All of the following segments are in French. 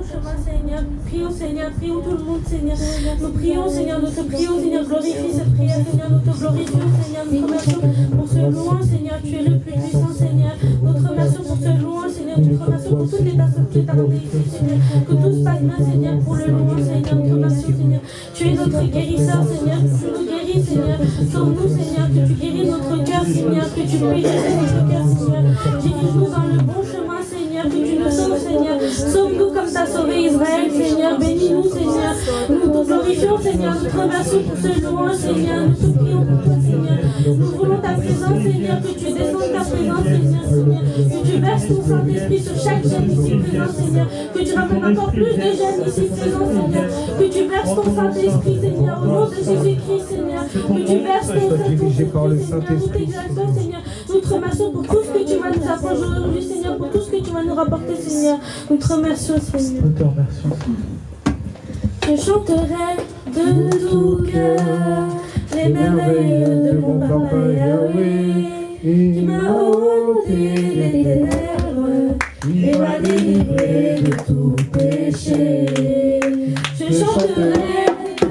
chemin, Seigneur. Prions, Seigneur, prions tout le monde, Seigneur. Nous prions, Seigneur, nous te prions, Seigneur. Glorifie cette prière, Seigneur. Nous te glorifions, Seigneur. Nous te remercions pour ce louange, Seigneur. Tu es le plus puissant, Seigneur. Nous te remercions pour ce louange, Seigneur. Nous te remercions pour toutes les personnes qui t'ont ici, Seigneur. Que tout se passe bien, Seigneur, pour le louange, Seigneur. Nous te remercions, Seigneur. Tu es notre guérisseur, Seigneur. Tu nous guéris, Seigneur. Sauve-nous, Seigneur. Que tu guéris notre cœur, Seigneur. Que tu purifies notre cœur, Seigneur. Dirige-nous dans le bon chemin, Seigneur. Que tu nous sauves, Seigneur. Sauve-nous comme tu as sauvé Israël, Seigneur. Bénis-nous, Seigneur. Nous te glorifions, Seigneur. Nous te remercions pour ce louange, Seigneur. Nous te prions pour toi, Seigneur. Nous voulons ta présence, Seigneur. Que tu descendes ta présence, Seigneur. Que tu verses ton Saint-Esprit sur chaque jeune ici présent, Seigneur. Que tu ramènes encore plus de jeunes ici présents, Seigneur. Que tu verses ton Saint-Esprit, Seigneur. Au nom de Jésus-Christ, Seigneur. Que tu verses ton Saint-Esprit, Seigneur. Nous t'exaltons, Seigneur. Nous te remercions pour tout ce que tu vas nous apporter aujourd'hui, Seigneur. Pour tout ce que tu vas nous rapporter, Seigneur. Nous te remercions, Seigneur. Nous te remercions, Je chanterai de tout cœur les merveilles de mon Papa Yahweh, qui m'a ôté les ténèbres et m'a délivré de tout péché. Je chanterai de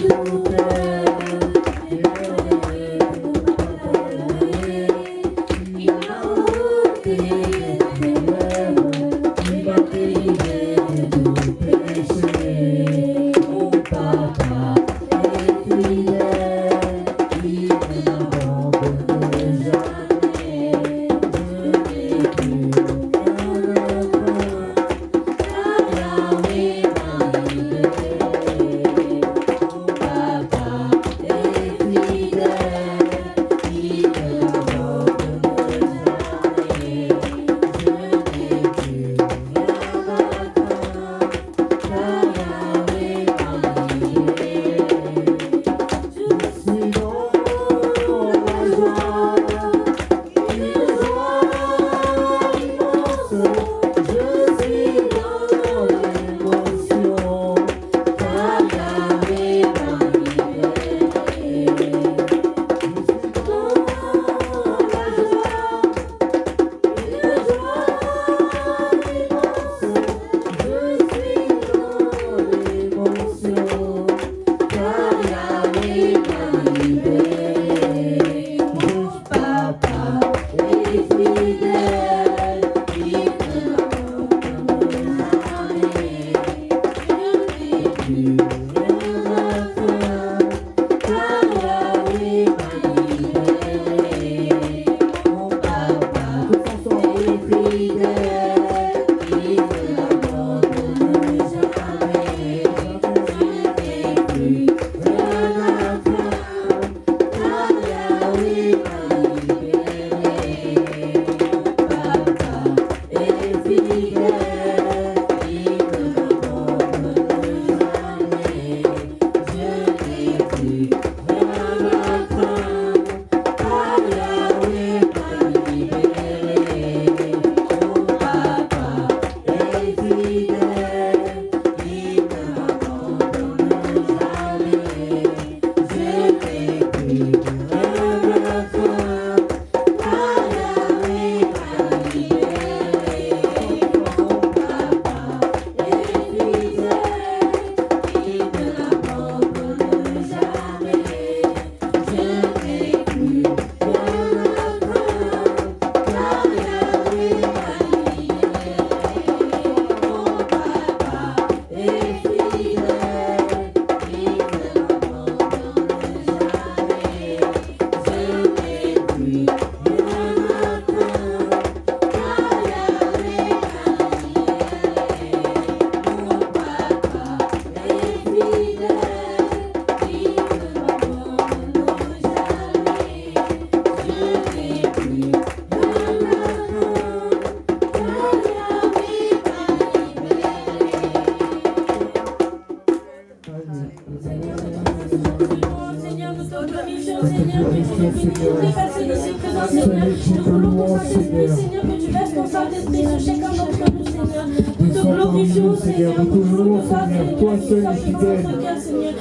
tout cœur les merveilles de mon Papa Yahweh, qui m'a ôté les ténèbres et m'a délivré de tout péché. Mon Papa est fidèle.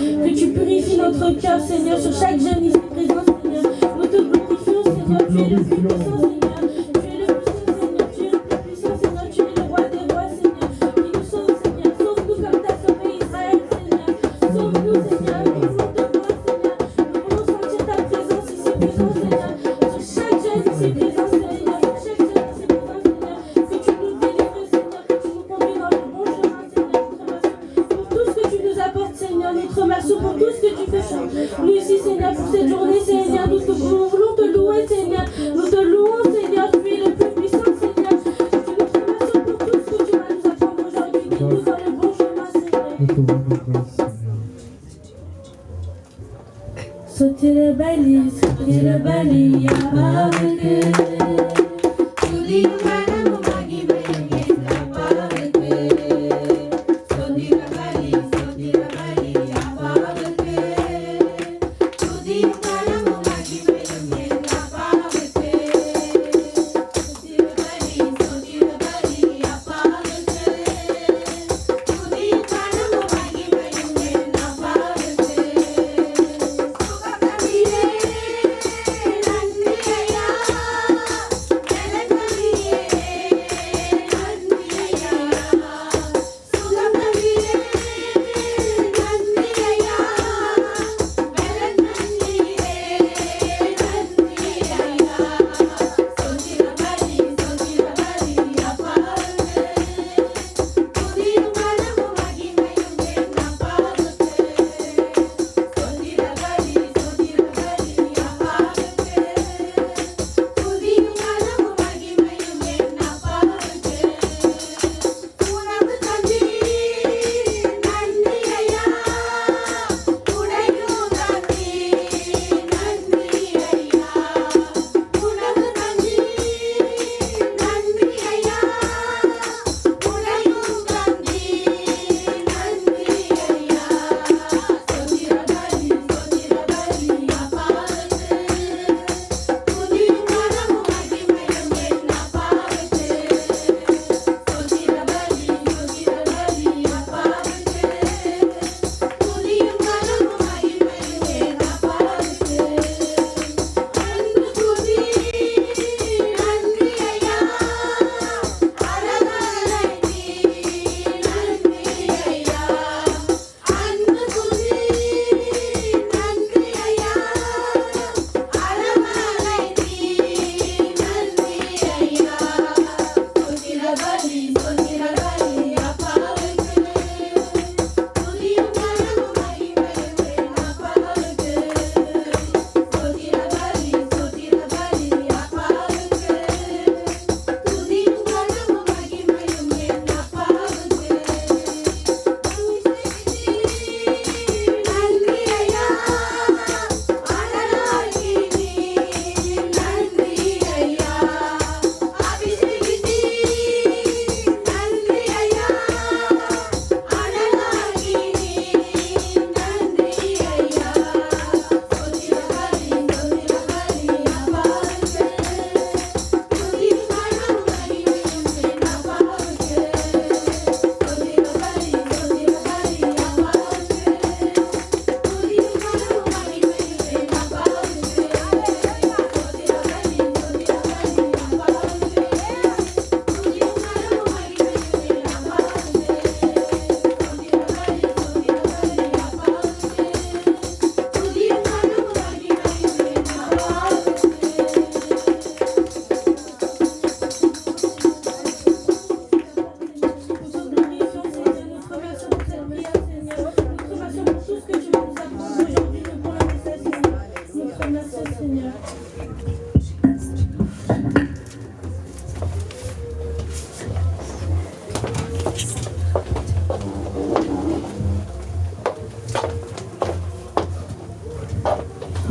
Que tu purifies notre cœur, Seigneur, sur chaque jeune ici présent, Seigneur. Nous te glorifions, Seigneur. Tu es le plus puissant, Seigneur. Tu es le plus puissant, Seigneur. Tu es le plus puissant, Seigneur. Tu es le roi des rois, Seigneur. Qui nous sauve, Seigneur.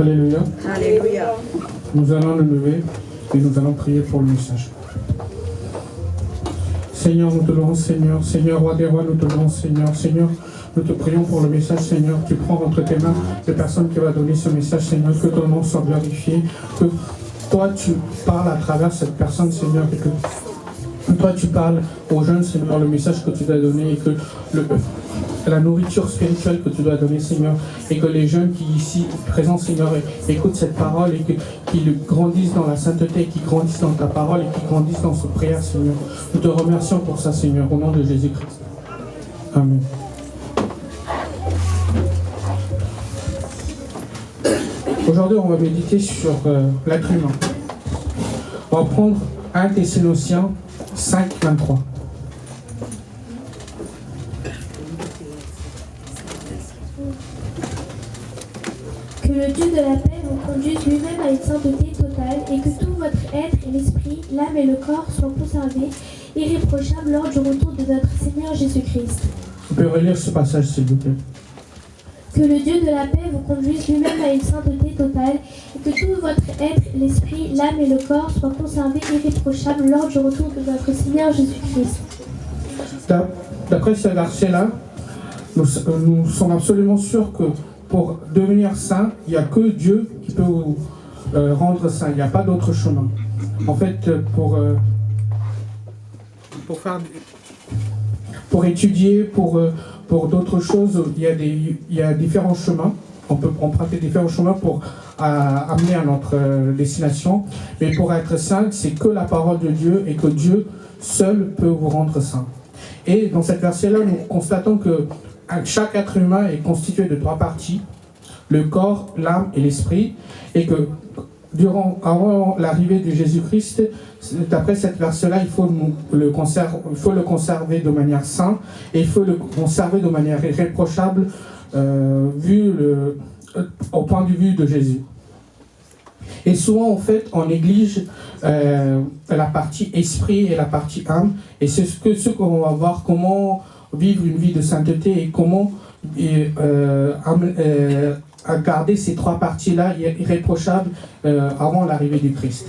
Alléluia. Alléluia. Nous allons nous lever et nous allons prier pour le message. Seigneur, nous te louons, Seigneur. Seigneur, roi des rois, nous te louons, Seigneur. Seigneur, nous te prions pour le message, Seigneur. Tu prends entre tes mains les personnes qui vont donner ce message, Seigneur. Que ton nom soit glorifié. Que toi, tu parles à travers cette personne, Seigneur. Et que toi, tu parles aux jeunes, Seigneur, le message que tu dois donner et que la nourriture spirituelle que tu dois donner, Seigneur, et que les jeunes qui ici présents, Seigneur, écoutent cette parole et qu'ils grandissent dans la sainteté, qu'ils grandissent dans ta parole et qu'ils grandissent dans ce prière, Seigneur. Nous te remercions pour ça, Seigneur, au nom de Jésus-Christ. Amen. Aujourd'hui, on va méditer sur l'être humain. On va prendre 1 Thessaloniciens 5, 23. Que le Dieu de la paix vous conduise lui-même à une sainteté totale et que tout votre être et l'esprit, l'âme et le corps soient conservés irréprochables lors du retour de notre Seigneur Jésus-Christ. Vous pouvez relire ce passage, s'il vous plaît. Que le Dieu de la paix vous conduise lui-même à une sainteté totale et que tout votre être, l'esprit, l'âme et le corps soient conservés irréprochables lors du retour de notre Seigneur Jésus-Christ. D'après ce verset-là, nous sommes absolument sûrs que pour devenir saint, il n'y a que Dieu qui peut vous rendre saint. Il n'y a pas d'autre chemin. En fait, pour étudier, pour d'autres choses, il y a différents chemins. On peut emprunter différents chemins pour amener à notre destination. Mais pour être saint, c'est que la parole de Dieu et que Dieu seul peut vous rendre saint. Et dans cette verset-là, nous constatons que chaque être humain est constitué de 3 parties, le corps, l'âme et l'esprit, et que avant l'arrivée de Jésus-Christ, d'après cette verset-là, il faut le conserver de manière sainte et il faut le conserver de manière irréprochable au point de vue de Jésus. Et souvent, en fait, on néglige la partie esprit et la partie âme, et c'est ce qu'on va voir, comment vivre une vie de sainteté et comment garder ces 3 parties-là irréprochables avant l'arrivée du Christ.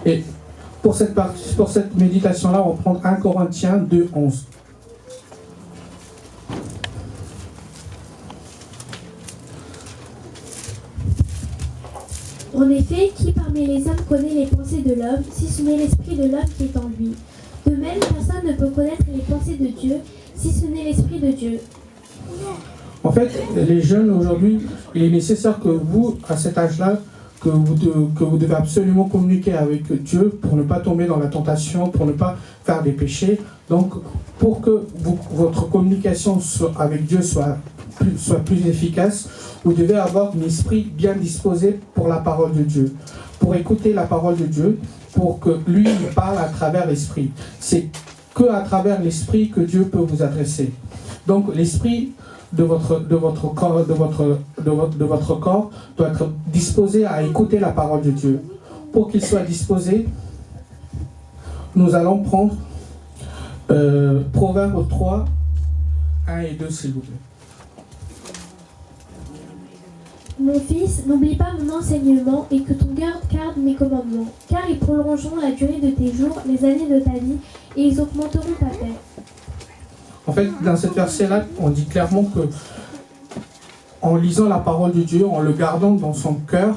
Et pour cette méditation-là, on va prendre 1 Corinthiens 2, 11. En effet, qui parmi les hommes connaît les pensées de l'homme, si ce n'est l'esprit de l'homme qui est en lui? De même, personne ne peut connaître les pensées de Dieu, si ce n'est l'esprit de Dieu. En fait, les jeunes aujourd'hui, il est nécessaire que vous, à cet âge-là, que vous devez absolument communiquer avec Dieu pour ne pas tomber dans la tentation, pour ne pas faire des péchés. Donc, pour que votre communication avec Dieu soit plus efficace, vous devez avoir un esprit bien disposé pour la parole de Dieu, pour écouter la parole de Dieu, pour que lui parle à travers l'esprit. C'est qu'à travers l'esprit que Dieu peut vous adresser. Donc l'esprit de votre corps doit être disposé à écouter la parole de Dieu. Pour qu'il soit disposé, nous allons prendre Proverbes 3, 1 et 2, s'il vous plaît. Mon fils, n'oublie pas mon enseignement et que ton cœur garde mes commandements, car ils prolongeront la durée de tes jours, les années de ta vie, et ils augmenteront ta paix. En fait, dans ce verset-là, on dit clairement que en lisant la parole de Dieu, en le gardant dans son cœur,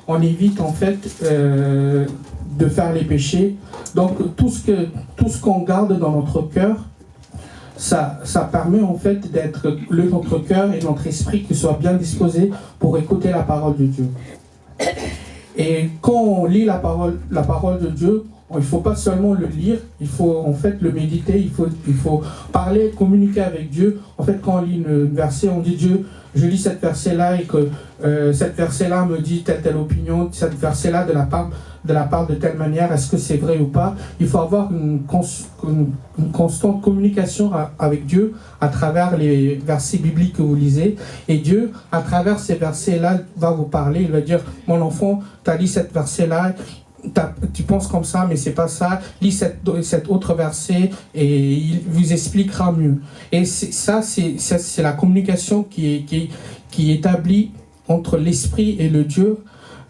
on évite en fait de faire les péchés. Donc tout ce qu'on garde dans notre cœur, ça permet en fait d'être notre cœur et notre esprit qui soient bien disposés pour écouter la parole de Dieu. Et quand on lit la parole de Dieu, il ne faut pas seulement le lire, il faut en fait le méditer, il faut parler, communiquer avec Dieu. En fait, quand on lit un verset, on dit Dieu, je lis cette verset-là et que cette verset-là me dit telle opinion, cette verset-là de la part de telle manière, est-ce que c'est vrai ou pas? Il faut avoir une constante communication avec Dieu à travers les versets bibliques que vous lisez. Et Dieu, à travers ces versets-là, va vous parler. Il va dire, mon enfant, tu as lu cette verset-là, tu penses comme ça, mais c'est pas ça. Lis cet autre verset et il vous expliquera mieux. Et c'est la communication qui est établie entre l'esprit et le Dieu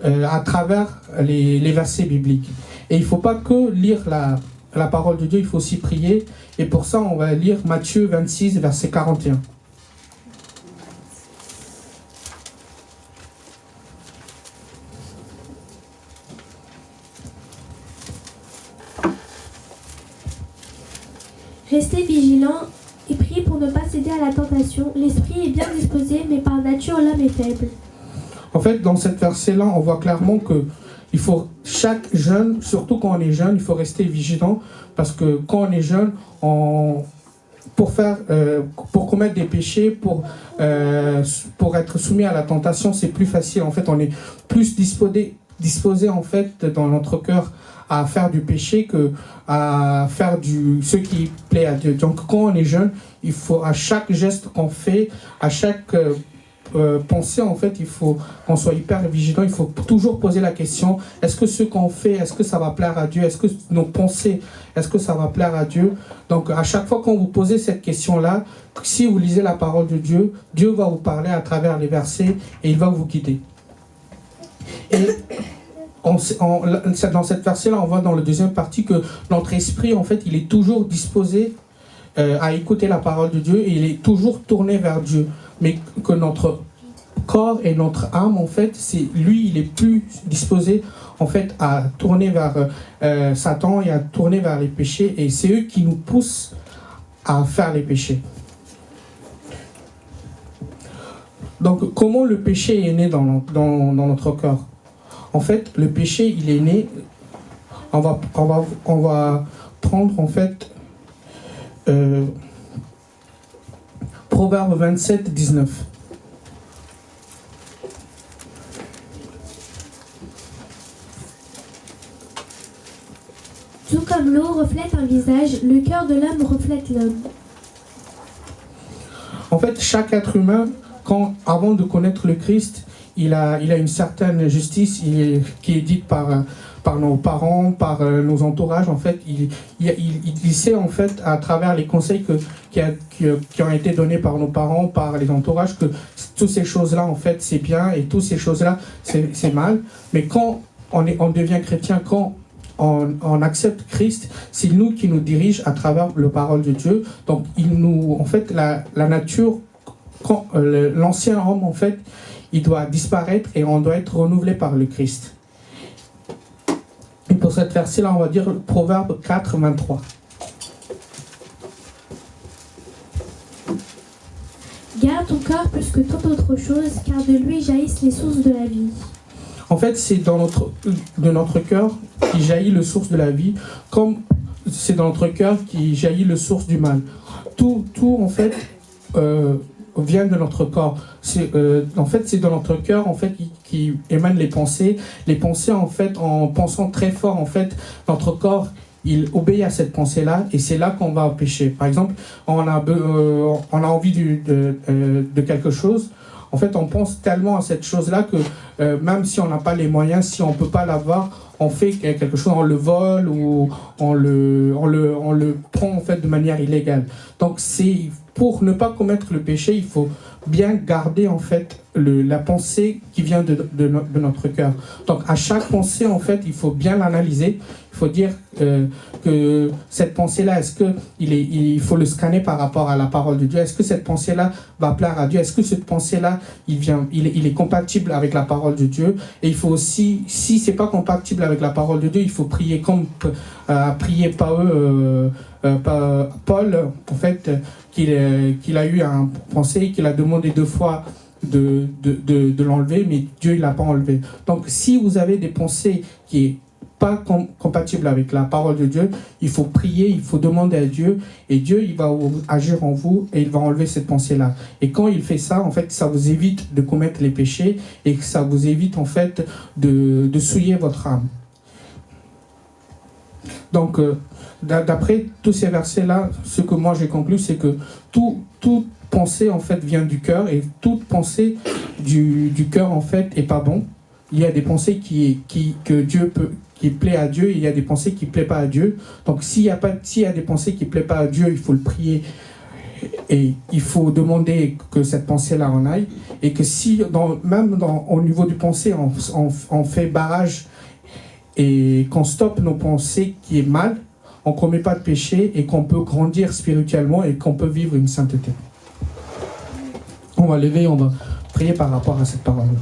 à travers les versets bibliques. Et il ne faut pas que lire la parole de Dieu, il faut aussi prier. Et pour ça, on va lire Matthieu 26, verset 41. Restez vigilants et priez pour ne pas céder à la tentation. L'esprit est bien disposé, mais par nature l'homme est faible. En fait, dans cette verset-là, on voit clairement que il faut chaque jeune, surtout quand on est jeune, il faut rester vigilant parce que quand on est jeune, pour commettre des péchés, pour être soumis à la tentation, c'est plus facile. En fait, on est plus disposé en fait dans notre cœur à faire du péché que à faire ce qui plaît à Dieu. Donc, quand on est jeune, il faut à chaque geste qu'on fait, à chaque pensée, en fait, il faut qu'on soit hyper vigilant. Il faut toujours poser la question, est-ce que ce qu'on fait, est-ce que ça va plaire à Dieu? Est-ce que nos pensées, est-ce que ça va plaire à Dieu? Donc, à chaque fois qu'on vous posez cette question-là, si vous lisez la parole de Dieu, Dieu va vous parler à travers les versets et il va vous guider. Et dans cette verset-là, on voit dans la deuxième partie que notre esprit, en fait, il est toujours disposé à écouter la parole de Dieu et il est toujours tourné vers Dieu. Mais que notre corps et notre âme, en fait, il est plus disposé, en fait, à tourner vers Satan et à tourner vers les péchés. Et c'est eux qui nous poussent à faire les péchés. Donc, comment le péché est né dans notre corps? En fait, le péché, il est né. On va prendre en fait Proverbe 27, 19. Tout comme l'eau reflète un visage, le cœur de l'homme reflète l'homme. En fait, chaque être humain, avant de connaître le Christ, il a une certaine justice qui est dite par nos parents, par nos entourages. En fait, il sait en fait à travers les conseils qui ont été donnés par nos parents, par les entourages, que toutes ces choses-là en fait c'est bien et toutes ces choses-là c'est mal. Mais quand on devient chrétien, quand on accepte Christ, c'est nous qui nous dirige à travers la parole de Dieu. Donc en fait la nature, l'ancien homme en fait, il doit disparaître et on doit être renouvelé par le Christ. Et pour cette verset-là, on va dire Proverbe 4, 23. Garde ton cœur plus que toute autre chose, car de lui jaillissent les sources de la vie. En fait, c'est de notre cœur qui jaillit le source de la vie, comme c'est dans notre cœur qui jaillit le source du mal. Tout en fait, vient de notre corps. En fait, c'est dans notre cœur en fait qui émanent les pensées. Les pensées en fait, en pensant très fort en fait, notre corps il obéit à cette pensée-là et c'est là qu'on va pécher. Par exemple, on a envie de quelque chose. En fait, on pense tellement à cette chose-là que même si on n'a pas les moyens, si on ne peut pas l'avoir, on fait quelque chose, on le vole ou on le prend en fait de manière illégale. Donc, pour ne pas commettre le péché, il faut bien garder en fait la pensée qui vient de notre cœur. Donc, à chaque pensée, en fait, il faut bien l'analyser. Il faut dire que cette pensée-là, est-ce qu'il faut le scanner par rapport à la parole de Dieu? Est-ce que cette pensée-là va plaire à Dieu? Est-ce que cette pensée-là, il est compatible avec la parole de Dieu? Et il faut aussi, si c'est pas compatible avec la parole de Dieu, il faut prier comme prier Paul, en fait, qu'il a eu un pensée, qu'il a demandé 2 fois de l'enlever, mais Dieu il l'a pas enlevé. Donc si vous avez des pensées qui est pas compatibles avec la parole de Dieu, il faut prier, il faut demander à Dieu, et Dieu il va agir en vous et il va enlever cette pensée-là. Et quand il fait ça, en fait, ça vous évite de commettre les péchés et ça vous évite en fait de souiller votre âme. Donc d'après tous ces versets-là, ce que moi j'ai conclu, c'est que toute pensée en fait vient du cœur et toute pensée du cœur en fait est pas bon. Il y a des pensées qui plaît à Dieu et il y a des pensées qui plaît pas à Dieu. Donc s'il y a des pensées qui plaît pas à Dieu, il faut le prier et il faut demander que cette pensée-là en aille, et que si au niveau du pensée on fait barrage et qu'on stoppe nos pensées qui est mal, on ne commet pas de péché et qu'on peut grandir spirituellement et qu'on peut vivre une sainteté. On va lever, on va prier par rapport à cette parole-là.